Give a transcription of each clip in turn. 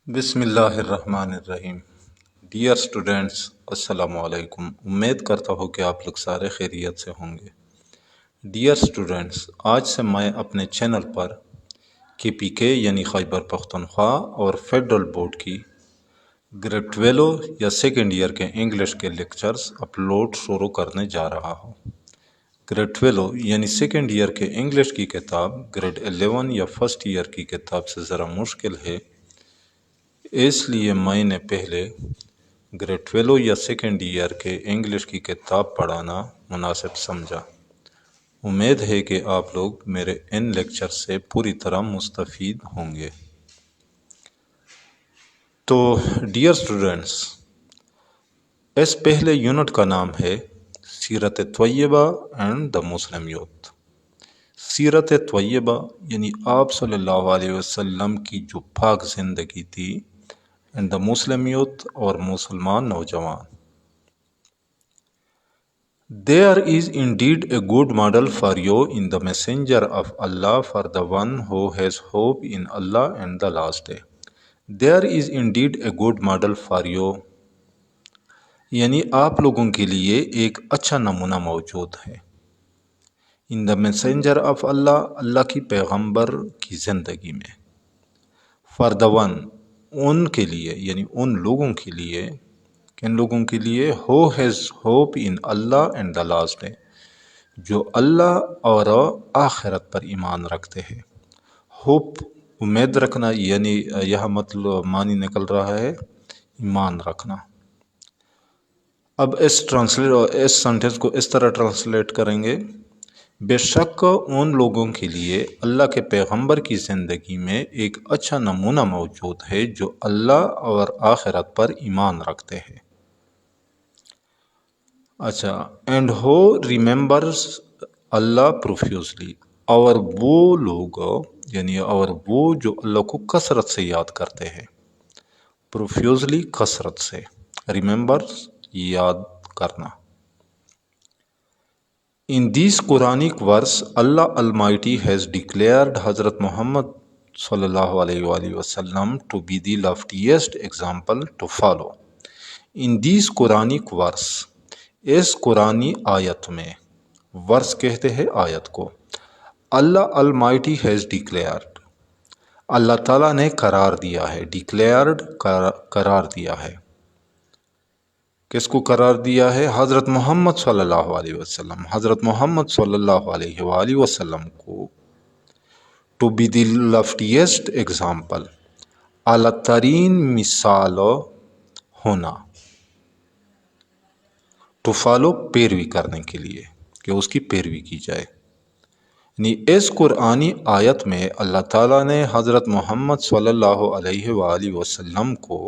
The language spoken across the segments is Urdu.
بسم اللہ الرحمن الرحیم۔ ڈیئر اسٹوڈینٹس، السلام علیکم۔ امید کرتا ہوں کہ آپ لوگ سارے خیریت سے ہوں گے۔ ڈیئر اسٹوڈینٹس، آج سے میں اپنے چینل پر KPK یعنی خیبر پختونخوا اور فیڈرل بورڈ کی گریڈ 12 یا سیکنڈ ایئر کے انگلش کے لیکچرز اپلوڈ شروع کرنے جا رہا ہوں۔ گریڈ 12 یعنی سیکنڈ ایئر کے انگلش کی کتاب گریڈ 11 یا فرسٹ ایئر کی کتاب سے ذرا مشکل ہے، اس لیے میں نے پہلے گریڈ 12 یا سیکنڈ ایئر کے انگلش کی کتاب پڑھانا مناسب سمجھا۔ امید ہے کہ آپ لوگ میرے ان لیکچر سے پوری طرح مستفید ہوں گے۔ تو ڈیئر اسٹوڈنٹس، اس پہلے یونٹ کا نام ہے سیرت طیبہ اینڈ دا مسلم یوتھ۔ سیرت طیبہ یعنی آپ صلی اللہ علیہ وسلم کی جو پاک زندگی تھی، اینڈ دا مسلم یوتھ اور مسلمان نوجوان۔ There is indeed a good model for you in the messenger of Allah, for the one who has hope in Allah and the last day. There is indeed a good model for you، یعنی آپ لوگوں کے لیے ایک اچھا نمونہ موجود ہے۔ ان دا میسنجر آف اللہ، اللہ کی پیغمبر کی زندگی میں۔ فار دا ون، ان کے لیے یعنی ان لوگوں کے لیے، کن لوگوں کے لیے؟ Who has hope in Allah and the last day, جو اللہ اور آخرت پر ایمان رکھتے ہیں۔ ہوپ امید رکھنا، یعنی یہ مطلب معنی نکل رہا ہے ایمان رکھنا۔ اب اس سینٹنس کو اس طرح ٹرانسلیٹ کریں گے، بے شک ان لوگوں کے لیے اللہ کے پیغمبر کی زندگی میں ایک اچھا نمونہ موجود ہے جو اللہ اور آخرت پر ایمان رکھتے ہیں۔ اچھا، اینڈ ہو ریممبرز اللہ پروفیوسلی، اور وہ لوگ یعنی اور وہ جو اللہ کو کثرت سے یاد کرتے ہیں۔ پروفیوسلی کثرت سے، ریممبرز یاد کرنا۔ In these Quranic verse, Allah Almighty has declared Hazrat Muhammad sallallahu alaihi wasallam to be the loftiest example to follow. In these Quranic verse، اس قرآنی آیت میں، ورس کہتے ہیں آیت کو، اللہ Almighty has declared، اللہ تعالیٰ نے قرار دیا ہے، declared قرار دیا ہے۔ کس کو قرار دیا ہے؟ حضرت محمد صلی اللہ علیہ وسلم، حضرت محمد صلی اللہ علیہ وآلہ وسلم کو ٹو بی دی لفٹیسٹ ایگزامپل، اعلیٰ ترین مثال ہونا، ٹو فالو پیروی کرنے کے لیے، کہ اس کی پیروی کی جائے۔ یعنی اس قرآنی آیت میں اللہ تعالیٰ نے حضرت محمد صلی اللہ علیہ وآلہ وسلم کو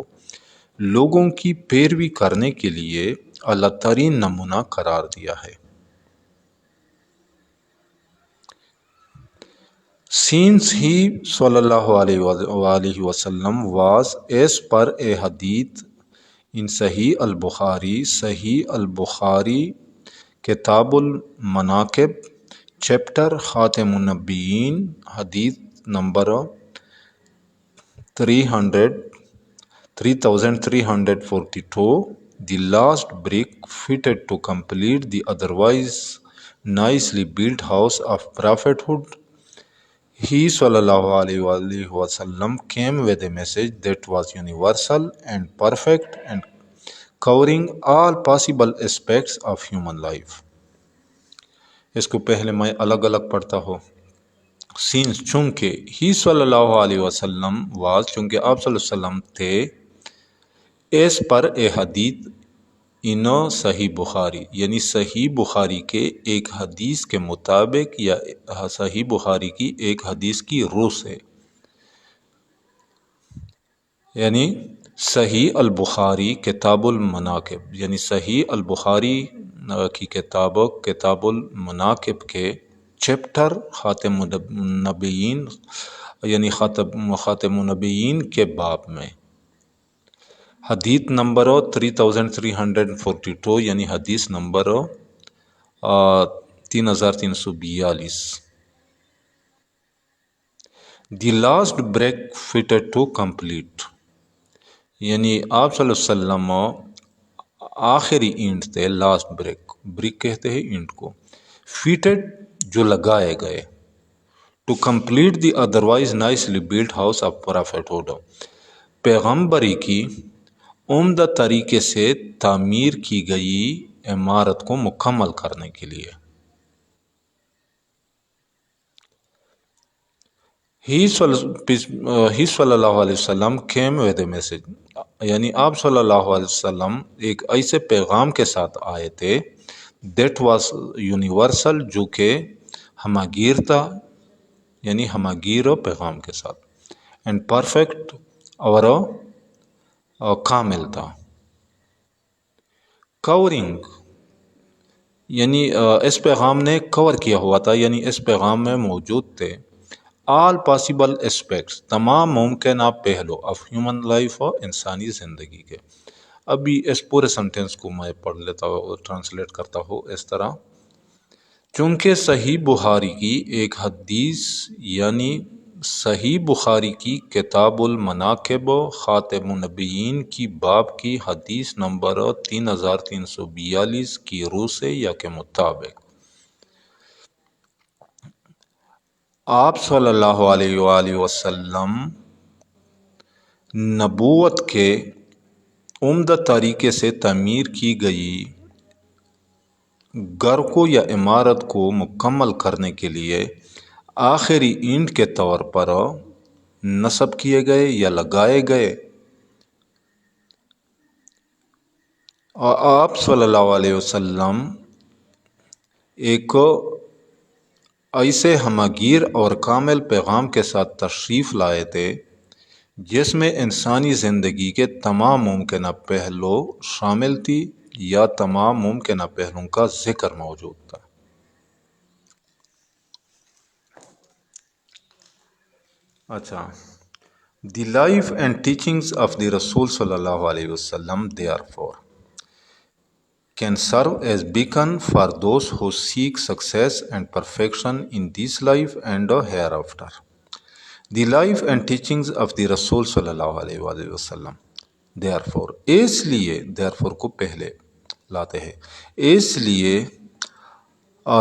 لوگوں کی پیروی کرنے کے لیے اعلیٰ ترین نمونہ قرار دیا ہے۔ Since he صلی اللہ علیہ وآلہ وسلم was as per a hadith in صحیح البخاری، صحیح البخاری کتاب المناقب، چیپٹر خاتم النبیین، حدیث number 3342، the last brick fitted to complete the otherwise nicely built house of prophethood. He sallallahu alaihi wasallam came with a message that was universal and perfect and covering all possible aspects of human life. اس کو پہلے میں الگ الگ پڑھتا ہوں۔ سینس، چونکہ ہی صلی اللہ علیہ وسلم واز، چونکہ آپ صلی اللہ علیہ وسلم تھے، اس پر اے حدیث ان صحیح بخاری، یعنی صحیح بخاری کے ایک حدیث کے مطابق یا صحیح بخاری کی ایک حدیث کی روح سے، یعنی صحیح البخاری کتاب المناقب، یعنی صحیح البخاری کی کتاب المناقب کے چیپٹر خاتم النبیین، یعنی خاتم النبیین کے باب میں، حدیث نمبر 3342، یعنی حدیث number 3342۔ The last break fitted to complete, یعنی آپ صلی اللہ علیہ وسلم آخری اینٹ تھے، لاسٹ بریک کہتے ہیں اینٹ کو، فیٹڈ جو لگائے گئے، to complete the otherwise nicely built house of prophethood, پیغمبری کی عمدہ طریقے سے تعمیر کی گئی عمارت کو مکمل کرنے کے لیے۔ ہی صلی اللہ علیہ وسلم came with a message، یعنی آپ صلی اللہ علیہ وسلم ایک ایسے پیغام کے ساتھ آئے تھے دیٹ واز یونیورسل، جو کہ ہماگیر تھا، یعنی ہماگیر پیغام کے ساتھ، اینڈ پرفیکٹ اور کامل تھا۔ کورنگ، یعنی اس پیغام نے کور کیا ہوا تھا، یعنی اس پیغام میں موجود تھے آل پاسبل اسپیکٹس، تمام ممکنہ پہلو آف ہیومن لائف، انسانی زندگی کے۔ ابھی اس پورے سنٹینس کو میں پڑھ لیتا ہوں اور ٹرانسلیٹ کرتا ہوں اس طرح، چونکہ صحیح بخاری کی ایک حدیث، یعنی صحیح بخاری کی کتاب المناقب خاتم النبیین کی باب کی حدیث نمبر 3342 کی روح سے یا کے مطابق آپ صلی اللہ علیہ وآلہ وسلم نبوت کے عمدہ طریقے سے تعمیر کی گئی گھر کو یا عمارت کو مکمل کرنے کے لیے آخری اینٹ کے طور پر نصب کیے گئے یا لگائے گئے، اور آپ صلی اللہ علیہ وسلم ایک ایسے ہماگیر اور کامل پیغام کے ساتھ تشریف لائے تھے جس میں انسانی زندگی کے تمام ممکنہ پہلو شامل تھی یا تمام ممکنہ پہلوؤں کا ذکر موجود تھا۔ اچھا، the life and teachings of the رسول صلی اللہ علیہ وسلم therefore can serve as beacon for those who seek success and perfection in this life and hereafter. The life and teachings of the Rasul صلی اللہ علیہ وآلہ وسلم therefore، اس لیے therefore کو پہلے لاتے ہیں، اس لیے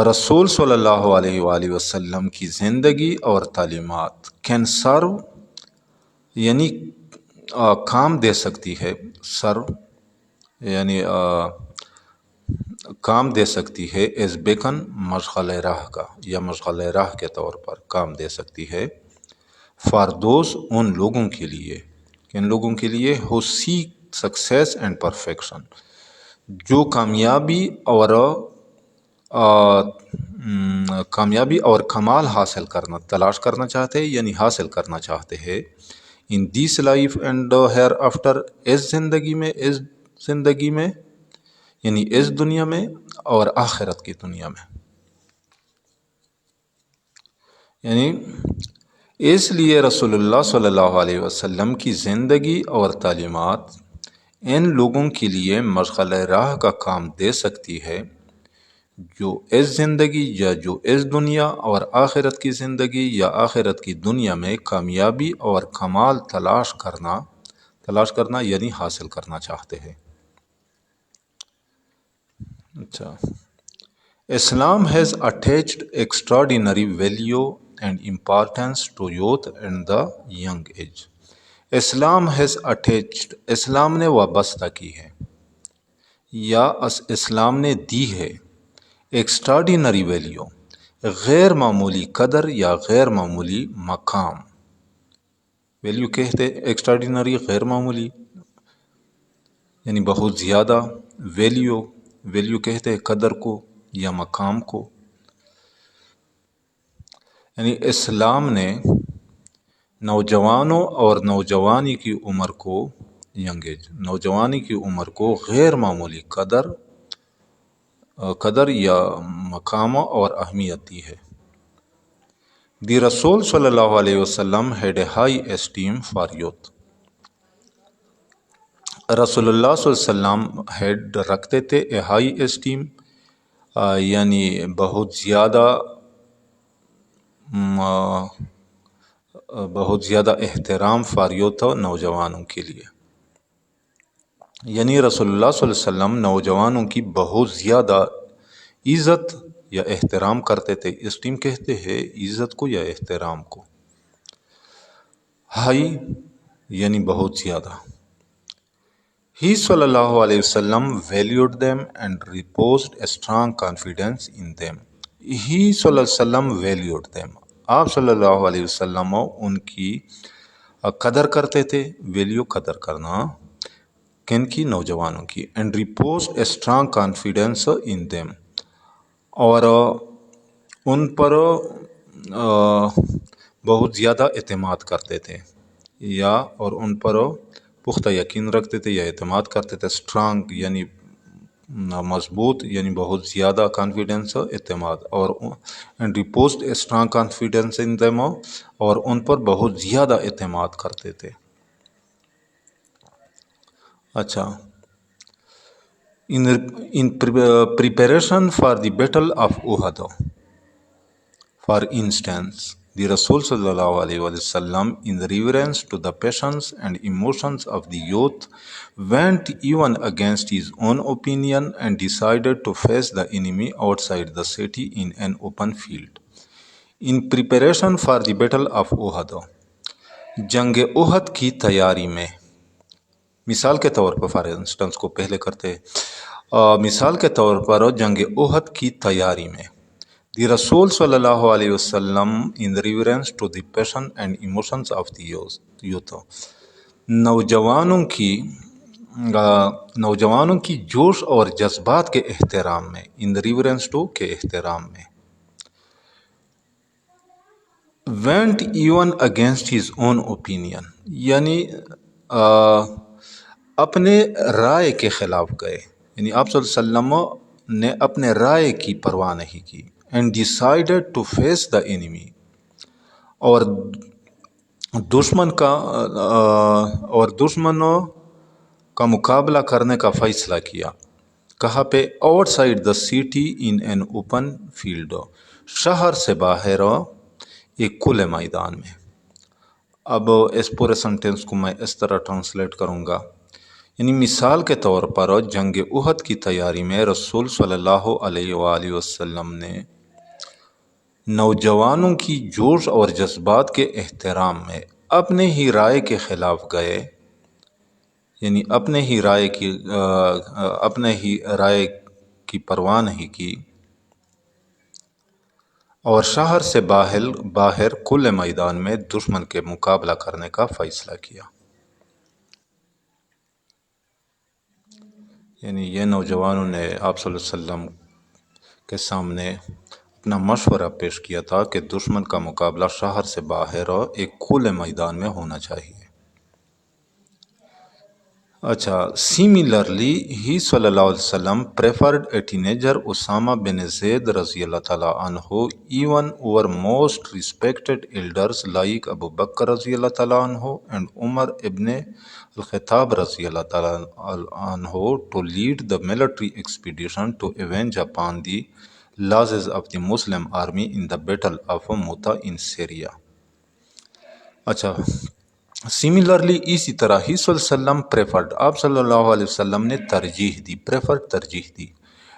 رسول صلی اللہ علیہ وآلہ وسلم کی زندگی اور تعلیمات can serve، یعنی کام دے سکتی ہے، serve یعنی کام دے سکتی ہے، ایز بیکن مشغل راہ کا یا مشغل راہ کے طور پر کام دے سکتی ہے، فار دوز ان لوگوں کے لیے، کن لوگوں کے لیے، ہو سیک سکسیس اینڈ پرفیکشن، جو کامیابی اور کمال حاصل کرنا، تلاش کرنا چاہتے ہیں، یعنی حاصل کرنا چاہتے ہیں، ان دیس لائف اینڈ ہیئر آفٹر، اس زندگی میں یعنی اس دنیا میں اور آخرت کی دنیا میں، یعنی اس لیے رسول اللہ صلی اللہ علیہ وسلم کی زندگی اور تعلیمات ان لوگوں کے لیے مشغل راہ کا کام دے سکتی ہے جو اس زندگی یا جو اس دنیا اور آخرت کی زندگی یا آخرت کی دنیا میں کامیابی اور کمال تلاش کرنا یعنی حاصل کرنا چاہتے ہیں۔ اچھا، Islam has attached extraordinary value and importance to youth and the young age. Islam has attached، اسلام نے وابستہ کی ہے یا اسلام نے دی ہے ایکسٹراڈینری ویلیو، غیر معمولی قدر یا غیر معمولی مقام۔ ویلیو کہتے ایکسٹراڈینری غیر معمولی یعنی بہت زیادہ، ویلیو کہتے ہیں قدر کو یا مقام کو، یعنی اسلام نے نوجوانوں اور نوجوانی کی عمر کو نوجوانی کی عمر کو غیر معمولی قدر یا مقام اور اہمیت دی ہے۔ دی رسول صلی اللہ علیہ وسلم had a high esteem for youth، رسول اللہ صلی اللہ علیہ وسلم ہیڈ رکھتے تھے اے ہائی اسٹیم، یعنی بہت زیادہ احترام فار یوتھ، نوجوانوں کے لیے۔ یعنی رسول اللہ صلی اللہ علیہ وسلم نوجوانوں کی بہت زیادہ عزت یا احترام کرتے تھے. اسٹیم کہتے ہیں عزت کو یا احترام کو. ہائی یعنی بہت زیادہ. He صلی اللہ علیہ وسلم valued them and reposed a strong confidence in them. He صلی اللہ علیہ وسلم valued them. آپ صلی اللہ علیہ وسلم ان کی قدر کرتے تھے. ویلیو قدر کرنا کن کی؟ نوجوانوں کی. And reposed a strong confidence in them. اور ان پر بہت زیادہ اعتماد کرتے تھے یا اور ان پر پختہ یقین رکھتے تھے یا اعتماد کرتے تھے. اسٹرانگ یعنی مضبوط یعنی بہت زیادہ کانفیڈنس اعتماد. اور and reposed strong confidence in them اور ان پر بہت زیادہ اعتماد کرتے تھے. اچھا. in preparation for the battle of Uhud, for instance, the Rasul sallallahu alaihi wasallam, in reverence to the passions and emotions of the youth, went even against his own opinion and decided to face the enemy outside the city in an open field. In preparation for the battle of Uhud, جنگ احد کی تیاری میں، مثال کے طور پر فار انسٹنس کو پہلے کرتے، مثال کے طور پر جنگ احد کی تیاری میں، دی رسول صلی اللہ علیہ وسلم in reverence to the passion and emotions of the youth, نوجوانوں کی جوش اور جذبات کے احترام میں، ان ریورنس ٹو کے احترام میں، went even against his own opinion یعنی اپنے رائے کے خلاف گئے. یعنی آپ صلی اللہ علیہ وسلم نے اپنے رائے کی پرواہ نہیں کی. and decided to face the enemy اور دشمنوں کا مقابلہ کرنے کا فیصلہ کیا. کہاں پہ؟ Out side the city in an open field, شہر سے باہر ایک کھلے میدان میں. اب اس پورے سنٹینس کو میں اس طرح ٹرانسلیٹ کروں گا. یعنی مثال کے طور پر جنگ احد کی تیاری میں رسول صلی اللہ علیہ وآلہ وسلم نے نوجوانوں کی جوش اور جذبات کے احترام میں اپنے ہی رائے کے خلاف گئے. یعنی اپنے ہی رائے کی پرواہ نہیں کی اور شہر سے باہر کھلے میدان میں دشمن کے مقابلہ کرنے کا فیصلہ کیا. یعنی یہ نوجوانوں نے آپ صلی اللہ علیہ وسلم کے سامنے اپنا مشورہ پیش کیا تھا کہ دشمن کا مقابلہ شہر سے باہر ایک کھلے میدان میں ہونا چاہیے. اچھا. سیملرلی ہی صلی اللہ علیہ وسلم preferred a teenager Usama bin Zaid رضی اللہ تعالیٰ عنہ even over most respected elders like Abu Bakr رضی اللہ تعالیٰ عنہ اینڈ عمر ابن الخطاب رضی اللہ تعالیٰ عنہ to lead the military expedition to avenge upon the losses of the Muslim army in the battle of Mu'tah in Syria. اچھا. سملرلی اسی طرح ہی صلی اللہ علیہ وسلم پریفرڈ، آپ صلی اللہ علیہ وسلم نے ترجیح دی، پریفرڈ ترجیح دی،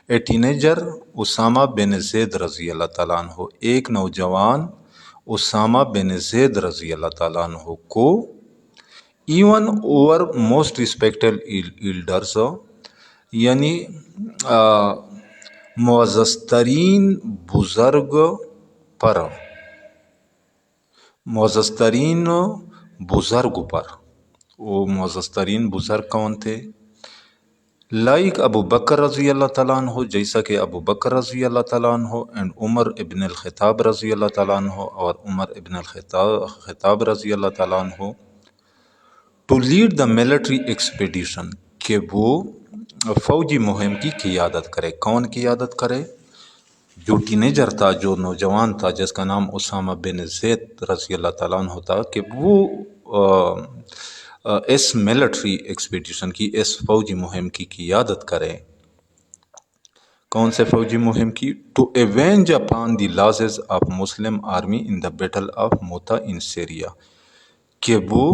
اے ٹینیجر اسامہ بن زید رضی اللہ تعالیٰ عنہ، ایک نوجوان اسامہ بن زید رضی اللہ تعالیٰ عنہ کو، even over most respected elders یعنی معزز ترین بزرگ پر، معزز ترین بزرگ پر. وہ معزز ترین بزرگ کون تھے؟ لائک ابو بکر رضی اللہ تعالیٰ عنہ، جیسا کہ ابو بکر رضی اللہ تعالیٰ عنہ، اینڈ عمر ابن الخطاب رضی اللہ تعالیٰ عنہ، اور عمر ابن الخطاب رضی اللہ تعالیٰ عنہ. To lead the military expedition, کہ وہ فوجی مہم کی قیادت کرے. کون قیادت کرے؟ جو ٹینیجر تھا، جو نوجوان تھا جس کا نام اسامہ بن زید رضی اللہ تعالیٰ عنہ تھا، کہ وہ اس ملٹری ایکسپیڈیشن کی، اس فوجی مہم کی قیادت کرے. کون سے فوجی مہم کی؟ To avenge upon the losses of Muslim army in the battle of Mutah in Syria, کہ وہ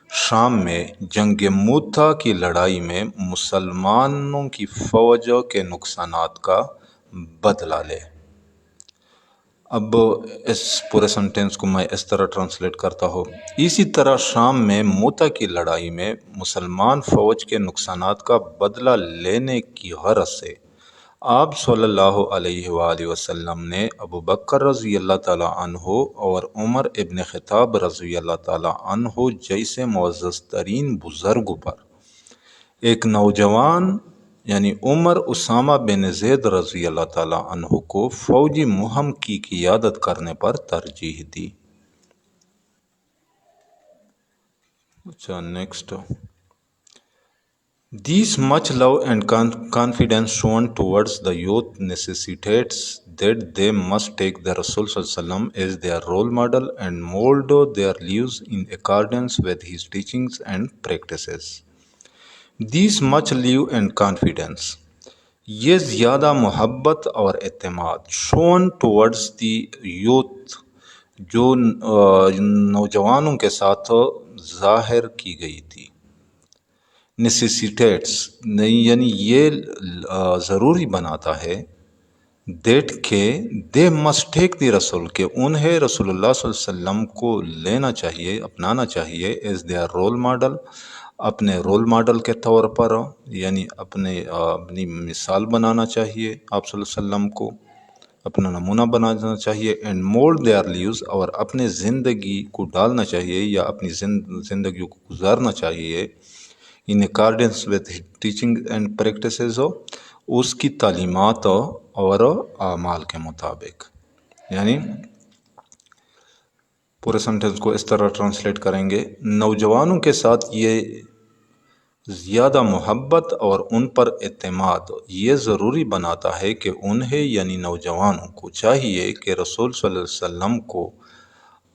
شام میں جنگ موتا کی لڑائی میں مسلمانوں کی فوج کے نقصانات کا بدلہ لے۔ اب اس پورے سنٹینس کو میں اس طرح ٹرانسلیٹ کرتا ہوں، اسی طرح شام میں موتا کی لڑائی میں مسلمان فوج کے نقصانات کا بدلہ لینے کی غرض سے آپ صلی اللہ علیہ وآلہ وسلم نے ابو بکر رضی اللہ تعالیٰ عنہ اور عمر ابن خطاب رضی اللہ تعالیٰ عنہ جیسے معزز ترین بزرگوں پر ایک نوجوان یعنی عمر اسامہ بن زید رضی اللہ تعالیٰ عنہ کو فوجی مہم کی قیادت کرنے پر ترجیح دی۔ اچھا next, This much love and confidence shown towards the youth necessitates that they must take the Rasul sallallahu alaihi wasallam as their role model and mold their lives in accordance with his teachings and practices. This much love and confidence، یہ زیادہ محبت اور اعتماد shown towards the youth، جو نوجوانوں کے ساتھ ظاہر کی گئی تھی۔ نیسیسیٹیٹس یعنی یہ ضروری بناتا ہے، دیٹ کہ دے مسٹ ٹیک دی رسول، کہ انہیں رسول اللہ صلی اللہ علیہ وسلم کو لینا چاہیے، اپنانا چاہیے، ایز دیئر رول ماڈل، اپنے رول ماڈل کے طور پر، یعنی اپنی مثال بنانا چاہیے آپ صلی اللہ علیہ وسلم کو، اپنا نمونہ بنانا چاہیے، اینڈ مولڈ دیئر لیوز، اور اپنے زندگی کو ڈالنا چاہیے یا اپنی زندگی کو گزارنا چاہیے، in accordance with teaching and practices, اس کی تعلیمات اور اعمال کے مطابق۔ یعنی پورے سنٹنس کو اس طرح ٹرانسلیٹ کریں گے، نوجوانوں کے ساتھ یہ زیادہ محبت اور ان پر اعتماد یہ ضروری بناتا ہے کہ انہیں یعنی نوجوانوں کو چاہیے کہ رسول صلی اللہ علیہ وسلم کو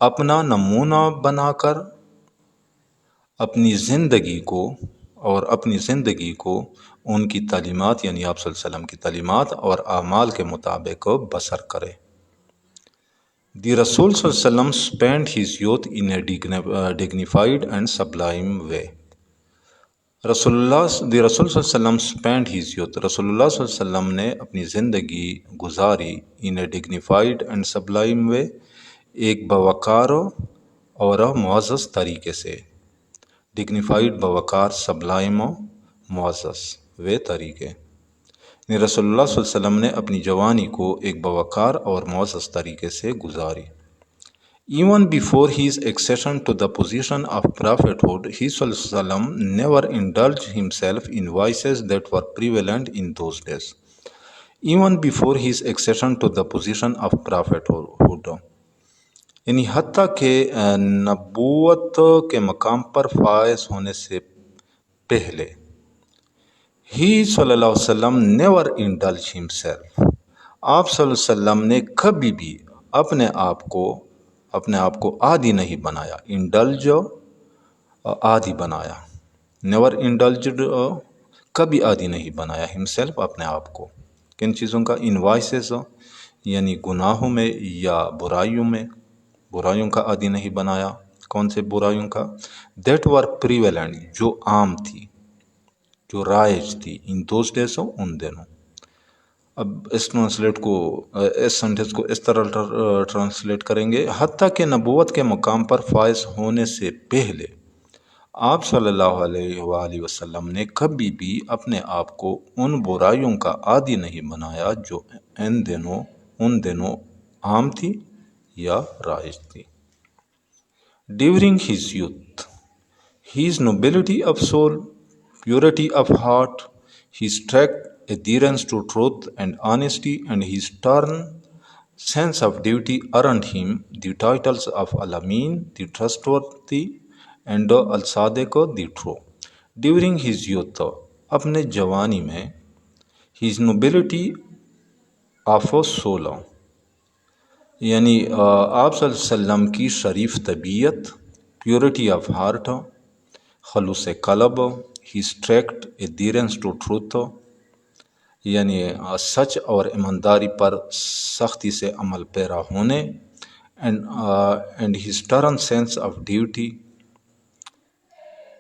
اپنا نمونہ بنا کر اپنی زندگی کو ان کی تعلیمات یعنی آپ صلی اللہ علیہ وسلم کی تعلیمات اور اعمال کے مطابق بسر کرے۔ دی رسول صلی اللہ علیہ وسلم spent his youth in a dignified and sublime way۔ دی رسول صلی اللہ علیہ وسلم spent his youth، رسول اللہ صلی اللہ علیہ وسلم نے اپنی زندگی گزاری in a dignified and sublime way، ایک باوقار اور معزز طریقے سے، ڈگنیفائڈ باوقار، سبلائم معزز وے طریقے، رسول اللہ صلی اللہ علیہ وسلم نے اپنی جوانی کو ایک باوقار اور معزز طریقے سے گزاری۔ Even before his accession to the position of prophethood، he صلی اللہ علیہ وسلم never indulged himself in vices that were prevalent in those days۔ Even before his accession to the position of prophethood، یعنی حتیٰ کہ نبوت کے مقام پر فائز ہونے سے پہلے، ہی صلی اللہ علیہ وسلم نیور انڈلج ہمسیلف، آپ صلی اللہ علیہ وسلم نے کبھی بھی اپنے آپ کو عادی نہیں بنایا، انڈلج عادی بنایا، نیور انڈلجڈ کبھی عادی نہیں بنایا، ہمسیلف اپنے آپ کو، کن چیزوں کا؟ ان وائسز یعنی گناہوں میں یا برائیوں کا عادی نہیں بنایا۔ کون سے برائیوں کا؟ دیٹ ور پریویلنٹ، جو عام تھی، جو رائج تھی، ان دوز ڈیز، ان دنوں۔ اب اس سنٹنس کو اس طرح ٹرانسلیٹ کریں گے، حتیٰ کہ نبوت کے مقام پر فائز ہونے سے پہلے آپ صلی اللہ علیہ وآلہ وسلم نے کبھی بھی اپنے آپ کو ان برائیوں کا عادی نہیں بنایا جو ان دنوں عام تھی یا رائج تھی۔ During his youth، his nobility of soul، purity of heart، his strict adherence to truth and honesty، and his stern sense of duty earned him the titles of Al-Amin، the trustworthy، and Al-Sadiq، the true۔ During his youth، اپنے جوانی میں، his nobility of soul، یعنی آپ صلی اللہ علیہ وسلم کی شریف طبیعت، پیورٹی آف ہارٹ، خلوص قلب، ہی اسٹریکٹ ایڈیرنس ٹو ٹروتھ، یعنی سچ اور ایمانداری پر سختی سے عمل پیرا ہونے، and he stern sense of duty,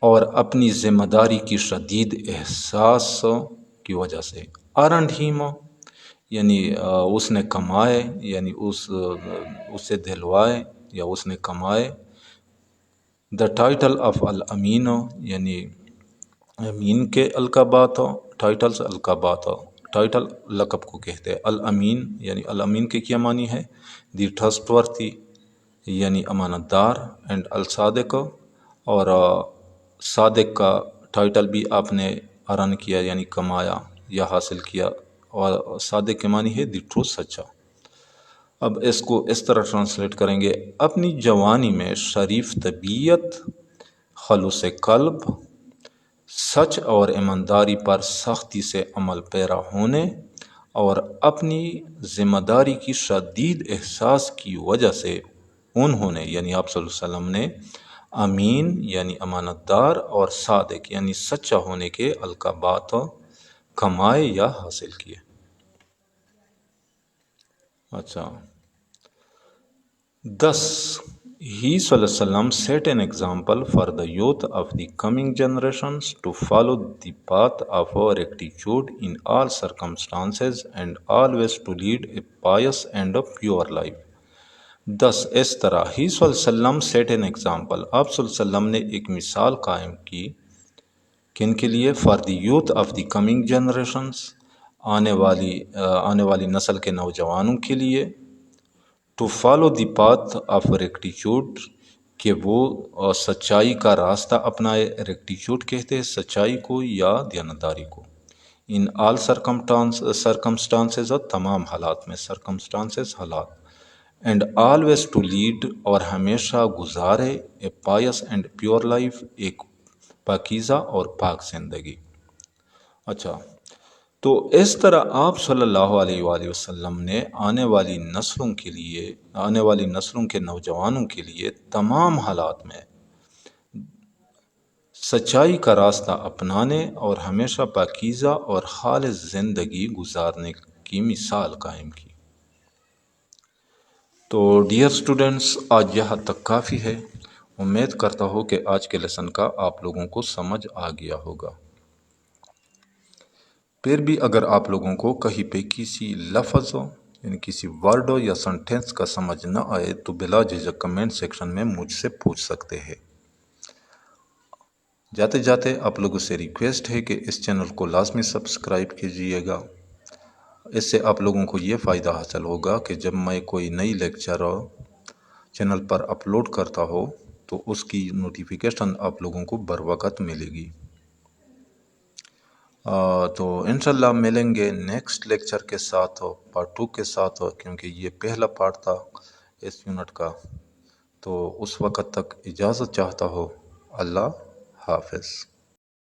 اور اپنی ذمہ داری کی شدید احساس کی وجہ سے. ارنڈ ہیم یعنی اس نے کمائے، یعنی اسے دلوائے یا اس نے کمائے. دا ٹائٹل آف الامین یعنی امین کے القابات، ٹائٹلز القابات، ٹائٹل لقب کو کہتے ہیں. الامین یعنی الامین کے کیا معنی ہے؟ دی ٹرسٹ ورتھی یعنی امانت دار. اینڈ الصادق، اور صادق کا ٹائٹل بھی آپ نے ارن کیا یعنی کمایا یا حاصل کیا، اور صادق کے معنی ہے دی ٹرو، سچا. اب اس کو اس طرح ٹرانسلیٹ کریں گے: اپنی جوانی میں شریف طبیعت، خلوص قلب، سچ اور ایمانداری پر سختی سے عمل پیرا ہونے، اور اپنی ذمہ داری کی شدید احساس کی وجہ سے انہوں نے یعنی آپ صلی اللہ علیہ وسلم نے امین یعنی امانت دار اور صادق یعنی سچا ہونے کے القابات کمائے یا حاصل کیے. اچھا. Thus, he صلی اللہ علیہ وسلم set an example for the youth of the coming generations to follow the path of rectitude in all circumstances and always to lead a pious and a pure life. Thus, اس طرح ہی صلی اللہ علیہ وسلم set an example، آپ صلی اللہ علیہ وسلم نے ایک مثال قائم کی. کن کے لیے؟ For the youth of the coming generations, آنے والی نسل کے نوجوانوں کے لیے. To follow the path of rectitude, کہ وہ سچائی کا راستہ اپنائے. ریکٹیچیوڈ کہتے ہیں سچائی کو یا دیانتداری کو. ان آل سرکمسٹانسز، تمام حالات میں، سرکمسٹانسز حالات. اینڈ آلویز ٹو لیڈ، اور ہمیشہ گزارے. اے پائس اینڈ پیور لائف، ایک پاکیزہ اور پاک زندگی. اچھا، تو اس طرح آپ صلی اللہ علیہ وآلہ وسلم نے آنے والی نسلوں کے نوجوانوں کے لیے تمام حالات میں سچائی کا راستہ اپنانے اور ہمیشہ پاکیزہ اور خالص زندگی گزارنے کی مثال قائم کی. تو ڈیئر اسٹوڈنٹس، آج یہاں تک کافی ہے. امید کرتا ہوں کہ آج کے لیسن کا آپ لوگوں کو سمجھ آ گیا ہوگا. پھر بھی اگر آپ لوگوں کو کہیں پہ کسی لفظ یعنی کسی ورڈ یا سنٹینس کا سمجھ نہ آئے تو بلا جھجک کمنٹ سیکشن میں مجھ سے پوچھ سکتے ہیں. جاتے جاتے آپ لوگوں سے ریکویسٹ ہے کہ اس چینل کو لازمی سبسکرائب کیجئے گا. اس سے آپ لوگوں کو یہ فائدہ حاصل ہوگا کہ جب میں کوئی نئی لیکچر چینل پر اپلوڈ کرتا ہو تو اس کی نوٹیفیکیشن آپ لوگوں کو بر وقت ملے گی. تو انشاءاللہ ملیں گے نیکسٹ لیکچر کے ساتھ، پارٹ 2 کے ساتھ، کیونکہ یہ پہلا پارٹ تھا اس یونٹ کا. تو اس وقت تک اجازت چاہتا ہوں. اللہ حافظ.